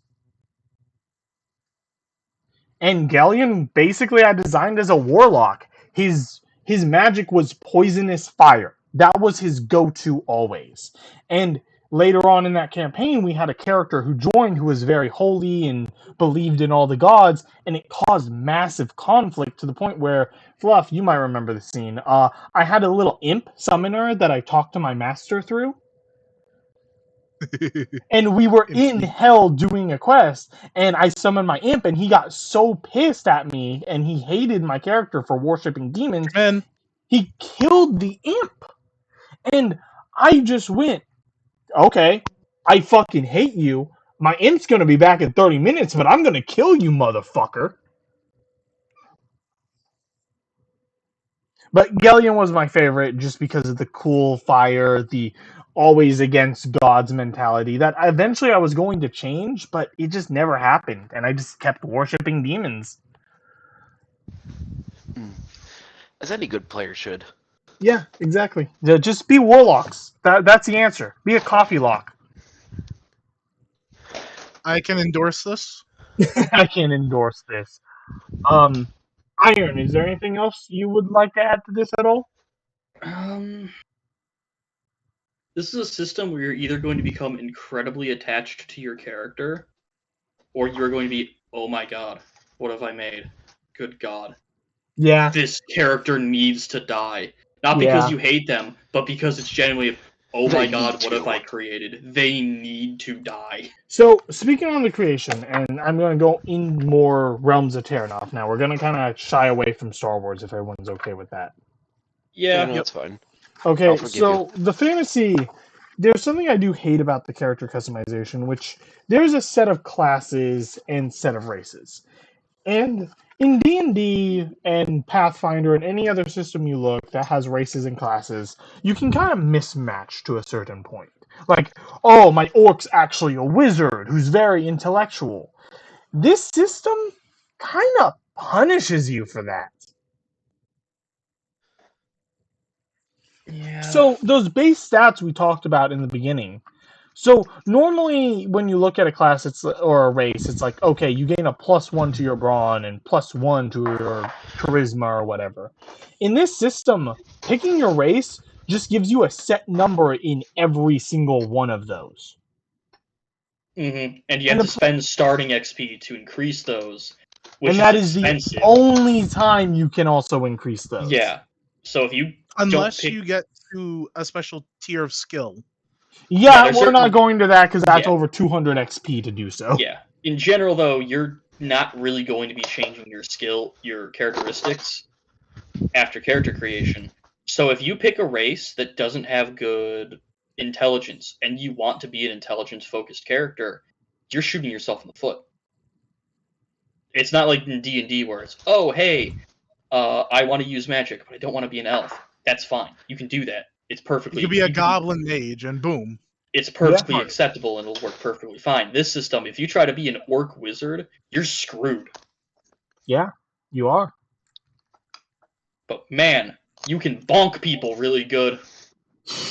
And Gellion basically I designed as a warlock. His magic was poisonous fire. That was his go-to always. And later on in that campaign, we had a character who joined who was very holy and believed in all the gods, and it caused massive conflict to the point where, Fluff, you might remember the scene. I had a little imp summoner that I talked to my master through. And we were in hell doing a quest, and I summoned my imp, and he got so pissed at me, and he hated my character for worshipping demons. Man, He killed the imp, and I just went, okay, I fucking hate you. My imp's gonna be back in 30 minutes, but I'm gonna kill you, motherfucker. But Gellion was my favorite just because of the cool fire, the always against gods mentality that eventually I was going to change, but it just never happened, and I just kept worshipping demons. As any good player should. Yeah, exactly. Just be warlocks. That's the answer. Be a coffee lock. I can endorse this. I can endorse this. Iron, is there anything else you would like to add to this at all? This is a system where you're either going to become incredibly attached to your character, or you're going to be, oh my god, what have I made? Good god. Yeah. This character needs to die. Not because you hate them, but because it's genuinely, oh my god, what have I created? They need to die. So, speaking on the creation, and I'm going to go in more Realms of Terranoth now. We're going to kind of shy away from Star Wars if everyone's okay with that. Yeah. No, that's fine. Okay, so the fantasy, there's something I do hate about the character customization, which there's a set of classes and set of races. And in D&D and Pathfinder and any other system you look that has races and classes, you can kind of mismatch to a certain point. Like, oh, my orc's actually a wizard who's very intellectual. This system kind of punishes you for that. Yeah. So those base stats we talked about in the beginning. So normally when you look at a class or a race, it's like, okay, you gain a +1 to your brawn and +1 to your charisma or whatever. In this system, picking your race just gives you a set number in every single one of those. Mm-hmm. And you have to spend starting XP to increase those, which and that is the only time you can also increase those. Yeah. So if you unless you get to a special tier of skill. Yeah, we're not going to that because that's over 200 XP to do so. Yeah. In general, though, you're not really going to be changing your skill, your characteristics after character creation. So if you pick a race that doesn't have good intelligence and you want to be an intelligence-focused character, you're shooting yourself in the foot. It's not like in D&D where it's, oh, hey, I want to use magic, but I don't want to be an elf. That's fine. You can do that. It's perfectly... You could be a goblin mage, and boom. It's perfectly acceptable, and it'll work perfectly fine. This system, if you try to be an orc wizard, you're screwed. Yeah, you are. But man, you can bonk people really good.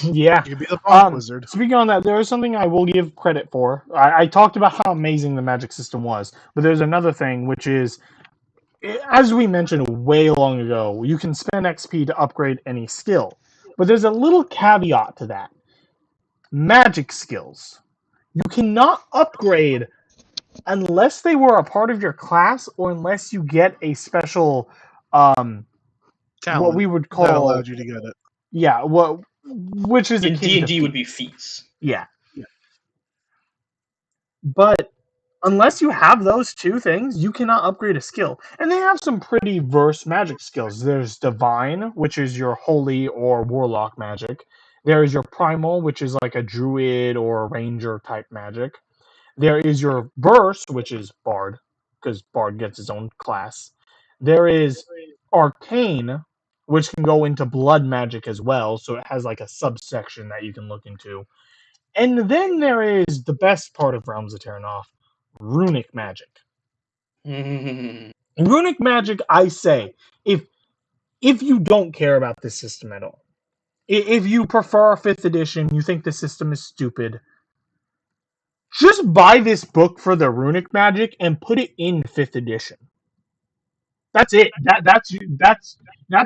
Yeah. You could be the bonk wizard. Speaking on that, there is something I will give credit for. I talked about how amazing the magic system was, but there's another thing, which is, as we mentioned way long ago, you can spend XP to upgrade any skill. But there's a little caveat to that. Magic skills. You cannot upgrade unless they were a part of your class or unless you get a special, Talent what we would call... that allowed you to get it. Yeah, which is in akin to D&D would be feats. feats. Yeah. But unless you have those two things, you cannot upgrade a skill. And they have some pretty verse magic skills. There's Divine, which is your holy or warlock magic. There is your Primal, which is like a druid or ranger type magic. There is your Verse, which is Bard, because Bard gets his own class. There is Arcane, which can go into blood magic as well, so it has like a subsection that you can look into. And then there is the best part of Realms of Terranoff, runic magic. Runic magic, I say, if you don't care about this system at all, if you prefer 5th edition, you think the system is stupid, just buy this book for the runic magic and put it in 5th edition. That's it. That's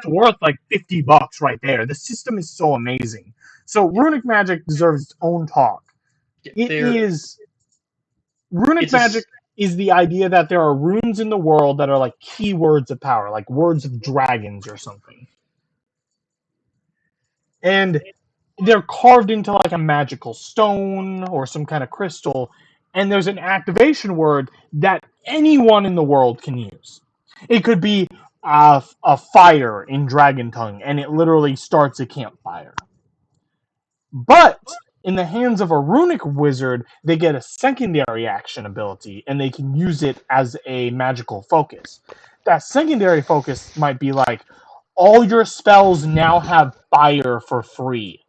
worth like $50 right there. The system is so amazing. So runic magic deserves its own talk. Runic magic is the idea that there are runes in the world that are like keywords of power, like words of dragons or something. And they're carved into like a magical stone or some kind of crystal, and there's an activation word that anyone in the world can use. It could be a fire in Dragon Tongue, and it literally starts a campfire. But in the hands of a runic wizard, they get a secondary action ability, and they can use it as a magical focus. That secondary focus might be like, all your spells now have fire for free.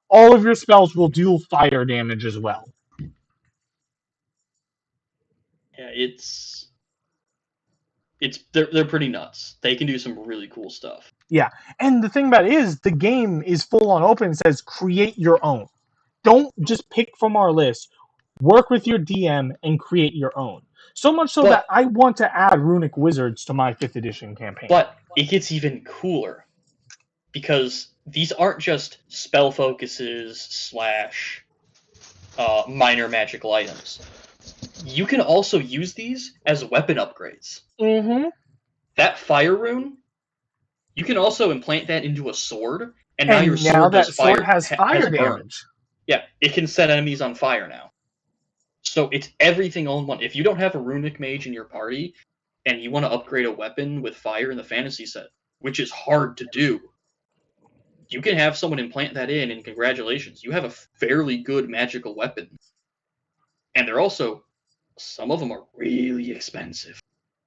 All of your spells will deal fire damage as well. Yeah, they're pretty nuts. They can do some really cool stuff. Yeah, and the thing about it is, the game is full on open and says create your own. Don't just pick from our list. Work with your DM and create your own. So much so that I want to add runic wizards to my 5th edition campaign. But it gets even cooler, because these aren't just spell focuses / minor magical items. You can also use these as weapon upgrades. Mm-hmm. That fire rune, you can also implant that into a sword, and now your sword has fire damage. Burn. Yeah, it can set enemies on fire now. So it's everything all in one. If you don't have a runic mage in your party, and you want to upgrade a weapon with fire in the fantasy set, which is hard to do, you can have someone implant that in, and congratulations, you have a fairly good magical weapon. And they're also, some of them are really expensive.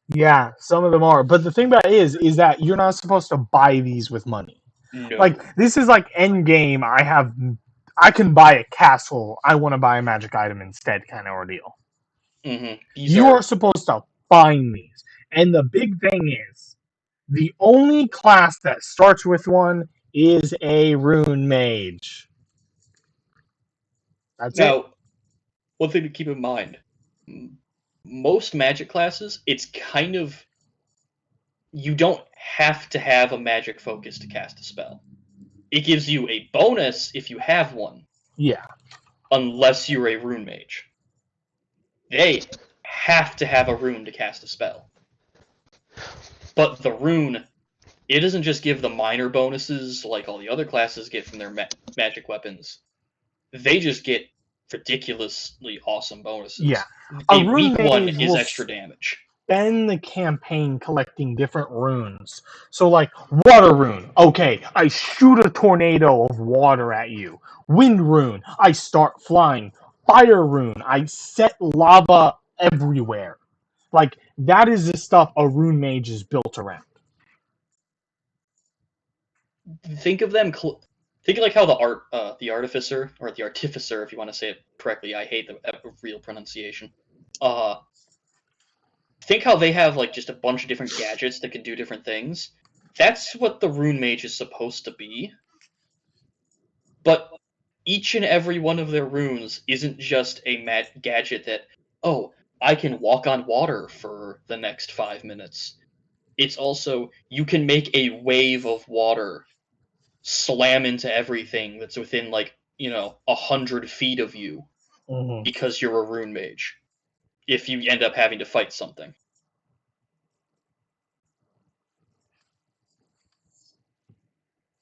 Yeah, some of them are. But the thing about it is that you're not supposed to buy these with money. No. Like, this is like endgame, I can buy a castle, I want to buy a magic item instead kind of ordeal. Mm-hmm. You are supposed to find these. And the big thing is, the only class that starts with one is a rune mage. That's it. Now, one thing to keep in mind, most magic classes, it's kind of, you don't have to have a magic focus to cast a spell. It gives you a bonus if you have one. Yeah. Unless you're a rune mage. They have to have a rune to cast a spell. But the rune, it doesn't just give the minor bonuses like all the other classes get from their magic weapons. They just get ridiculously awesome bonuses. Yeah. A weak one is extra damage. spend the campaign collecting different runes. So, like, water rune. Okay, I shoot a tornado of water at you. Wind rune. I start flying. Fire rune. I set lava everywhere. Like, that is the stuff a rune mage is built around. Think of them. Think of like how the artificer or the artificer, if you want to say it correctly. I hate the real pronunciation. Think how they have like just a bunch of different gadgets that can do different things. That's what the rune mage is supposed to be. But each and every one of their runes isn't just a gadget that, oh, I can walk on water for the next 5 minutes. It's also, you can make a wave of water slam into everything that's within, 100 feet of you because you're a rune mage. If you end up having to fight something.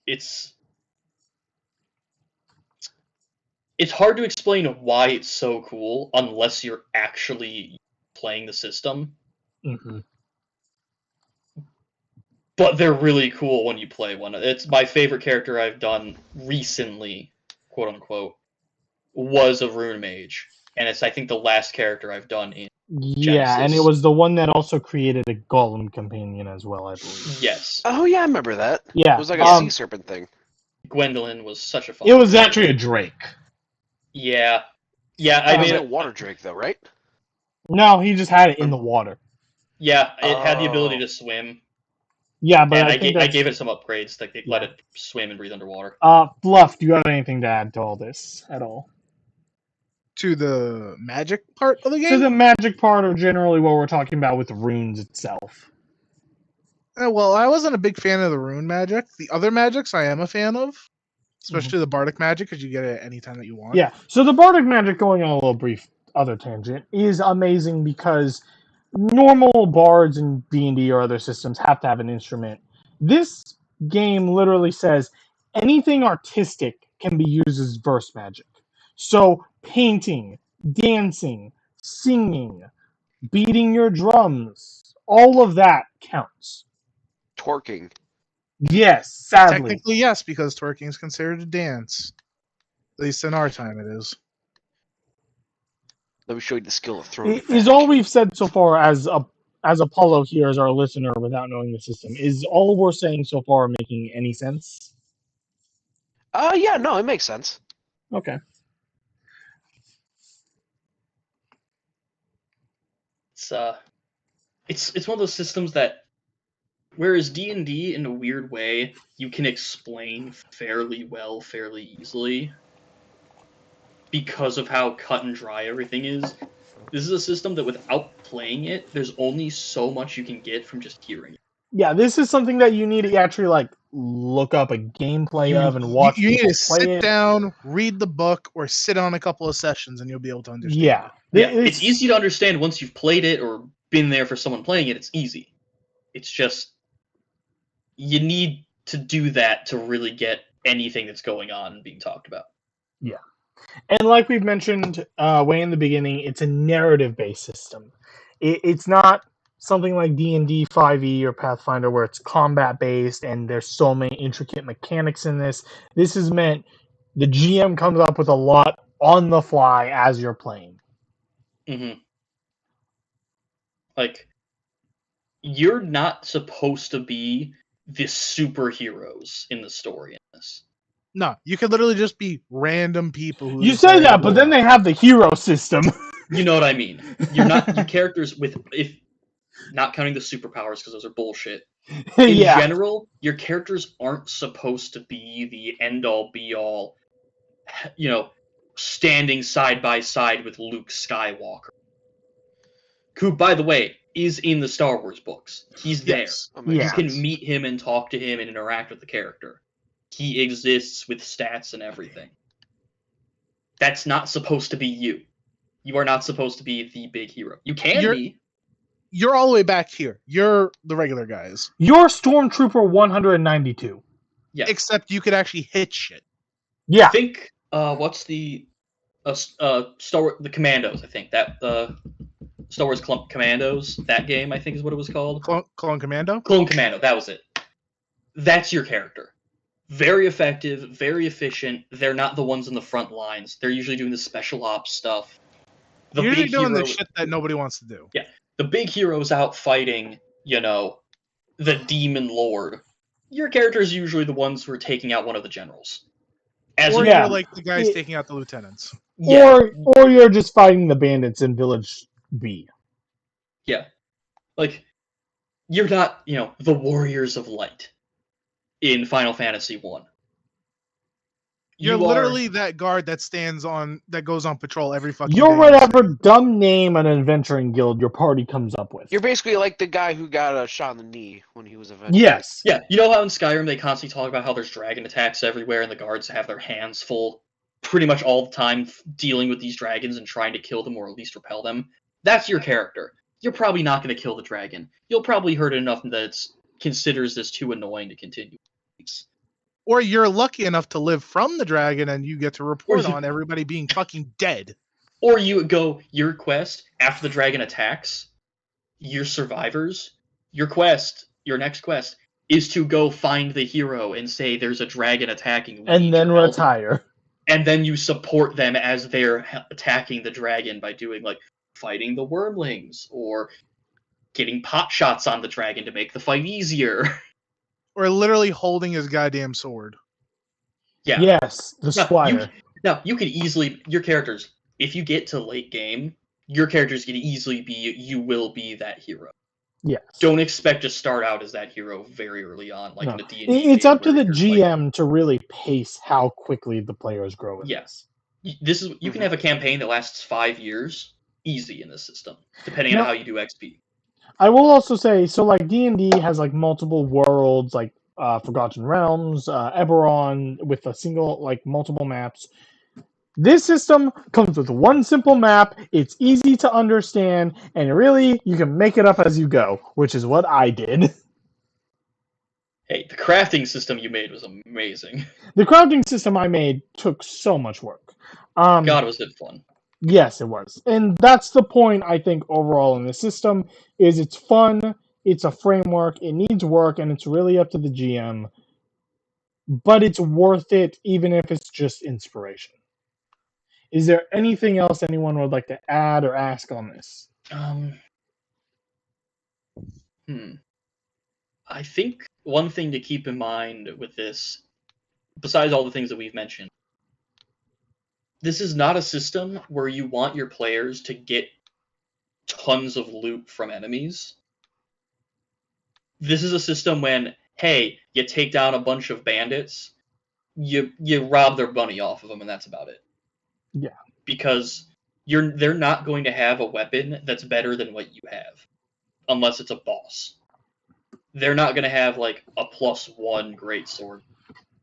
It's hard to explain why it's so cool unless you're actually playing the system. Mm-hmm. But they're really cool when you play one. It's my favorite character I've done recently, quote unquote, was a rune mage, and it's I think the last character I've done in Yeah, Genesys. and it was the one that also created a golem companion as well, I believe. Yes. Oh yeah, I remember that. Yeah, It was like a sea serpent thing. Gwendolyn was such a fun. It was actually a drake. Yeah. I made a water drake though, right? No, he just had it in the water. Yeah, it had the ability to swim. Yeah, but and I gave it some upgrades that let it swim and breathe underwater. Fluff, do you have anything to add to all this at all? To the magic part of the game? To the magic part, or generally what we're talking about with the runes itself. Well, I wasn't a big fan of the rune magic. The other magics I am a fan of, especially the bardic magic, because you get it anytime that you want. Yeah, so the bardic magic, going on a little brief other tangent, is amazing because normal bards in D&D or other systems have to have an instrument. This game literally says anything artistic can be used as verse magic. So painting, dancing, singing, beating your drums, all of that counts. Twerking. Yes, sadly. Technically, yes, because twerking is considered a dance. At least in our time, it is. Let me show you the skill of throwing. Is all we've said so far as Apollo here as our listener without knowing the system, is all we're saying so far making any sense? Yeah, no, it makes sense. Okay. It's one of those systems that, whereas D&D in a weird way you can explain fairly well, fairly easily, because of how cut and dry everything is. This is a system that without playing it, there's only so much you can get from just hearing it. Yeah, this is something that you need to actually look up a gameplay of and watch. You need to sit down, read the book, or sit on a couple of sessions, and you'll be able to understand. Yeah, it's easy to understand once you've played it or been there for someone playing it. It's easy. It's just you need to do that to really get anything that's going on and being talked about. Yeah. And like we've mentioned way in the beginning, it's a narrative-based system. It's not something like D&D 5e or Pathfinder where it's combat-based and there's so many intricate mechanics in this. This is meant the GM comes up with a lot on the fly as you're playing. Mm-hmm. Like, you're not supposed to be the superheroes in the story in this. No, you could literally just be random people who... You say that, but then they have the hero system. You know what I mean. You're not... Your characters with... if not counting the superpowers, because those are bullshit. In general, your characters aren't supposed to be the end-all, be-all, standing side by side with Luke Skywalker. Who, by the way, is in the Star Wars books. He's there. You can meet him and talk to him and interact with the character. He exists with stats and everything. That's not supposed to be you. You are not supposed to be the big hero. You can be. You're all the way back here. You're the regular guys. You're Stormtrooper 192. Yeah. Except you could actually hit shit. Yeah. I think, what's the... Star Wars, the Commandos, I think. That, Star Wars Commandos. That game, I think, is what it was called. Clone Commando? Clone Commando, that was it. That's your character. Very effective, very efficient. They're not the ones in the front lines. They're usually doing the special ops stuff. The You're usually big doing hero, the shit that nobody wants to do. Yeah, the big hero's out fighting, the demon lord. Your character is usually the ones who are taking out one of the generals. Or Yeah. you're like the guys taking out the lieutenants. Yeah, Or you're just fighting the bandits in Village B. yeah. Like, you're not, the Warriors of Light in Final Fantasy 1. You're literally that guard that goes on patrol every fucking You're day. whatever dumb name an adventuring guild your party comes up with. You're basically like the guy who got a shot in the knee when he was adventuring. Yes. Yeah, you know how in Skyrim they constantly talk about how there's dragon attacks everywhere and the guards have their hands full pretty much all the time dealing with these dragons and trying to kill them or at least repel them? That's your character. You're probably not going to kill the dragon. You'll probably hurt it enough that it considers this too annoying to continue. Or you're lucky enough to live from the dragon and you get to report on everybody being fucking dead. Or you go, your quest, after the dragon attacks, your survivors, your next quest, is to go find the hero and say there's a dragon attacking. And then retire. And then you support them as they're attacking the dragon by doing, fighting the wormlings, or getting pot shots on the dragon to make the fight easier. Or literally holding his goddamn sword. Yeah. Yes, the squire. Now, you can easily, your characters, if you get to late game, your characters can easily you will be that hero. Yes. Don't expect to start out as that hero very early on, in a D&D It's game up to the where GM to really pace how quickly the players grow with Yes. You can have a campaign that lasts 5 years, easy in this system, depending on how you do XP. I will also say, so D&D has multiple worlds, Forgotten Realms, Eberron, with a single, multiple maps. This system comes with one simple map, it's easy to understand, and really, you can make it up as you go, which is what I did. Hey, the crafting system you made was amazing. The crafting system I made took so much work. God, was it fun. Yes, it was. And that's the point, I think, overall in the system, is it's fun, it's a framework, it needs work, and it's really up to the GM. But it's worth it, even if it's just inspiration. Is there anything else anyone would like to add or ask on this? I think one thing to keep in mind with this, besides all the things that we've mentioned, this is not a system where you want your players to get tons of loot from enemies. This is a system when, hey, you take down a bunch of bandits, you rob their money off of them, and that's about it. Yeah. Because they're not going to have a weapon that's better than what you have, unless it's a boss. They're not going to have, a +1 greatsword.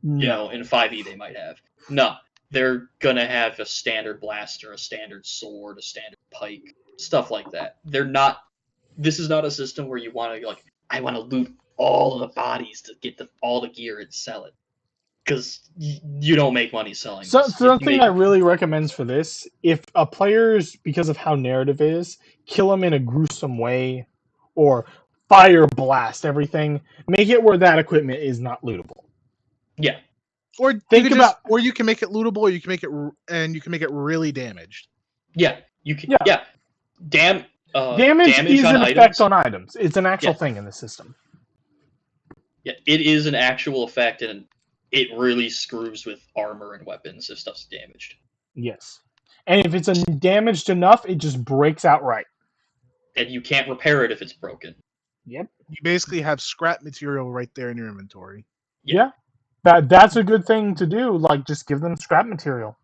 No. In 5e they might have. No. They're gonna have a standard blaster, a standard sword, a standard pike, stuff like that. This is not a system where you want to, I want to loot all of the bodies to get all the gear and sell it. Because you don't make money selling So this. something I really recommend for this, if a player's, because of how narrative is, kill them in a gruesome way, or fire blast everything, make it where that equipment is not lootable. Yeah. Or you can make it lootable, or you can make it really damaged. Yeah, you can. Yeah, damage is on an items. effect on items. It's an actual thing in the system. Yeah, it is an actual effect, and it really screws with armor and weapons if stuff's damaged. Yes, and if it's damaged enough, it just breaks outright. And you can't repair it if it's broken. Yep. You basically have scrap material right there in your inventory. Yeah. That's a good thing to do. Just give them scrap material.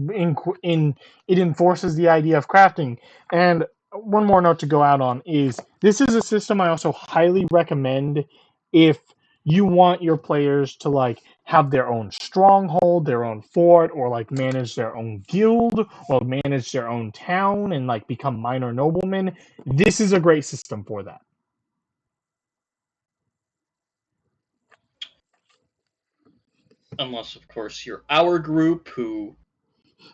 It enforces the idea of crafting. And one more note to go out on is this is a system I also highly recommend if you want your players to have their own stronghold, their own fort, or manage their own guild, or manage their own town and become minor noblemen. This is a great system for that. Unless, of course, you're our group who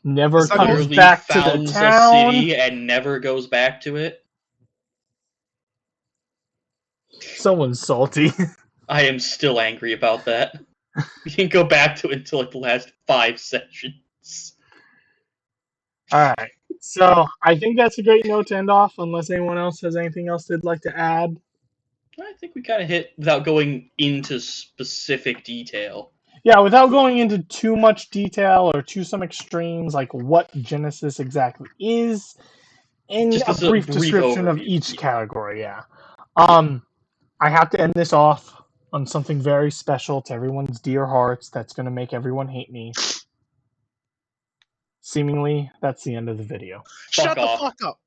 Never Is that comes Utterly back to the founds a town. city and never goes back to it. Someone's salty. I am still angry about that. We didn't go back to it until like the last 5 sessions. Alright, so I think that's a great note to end off, unless anyone else has anything else they'd like to add. I think we kind of hit without going into specific detail. Yeah, without going into too much detail or to some extremes, like what Genesys exactly is, and Just a as a brief brief description of overview, each yeah. category, yeah. I have to end this off on something very special to everyone's dear hearts that's going to make everyone hate me. Seemingly, that's the end of the video. Shut Fuck the off. fuck up.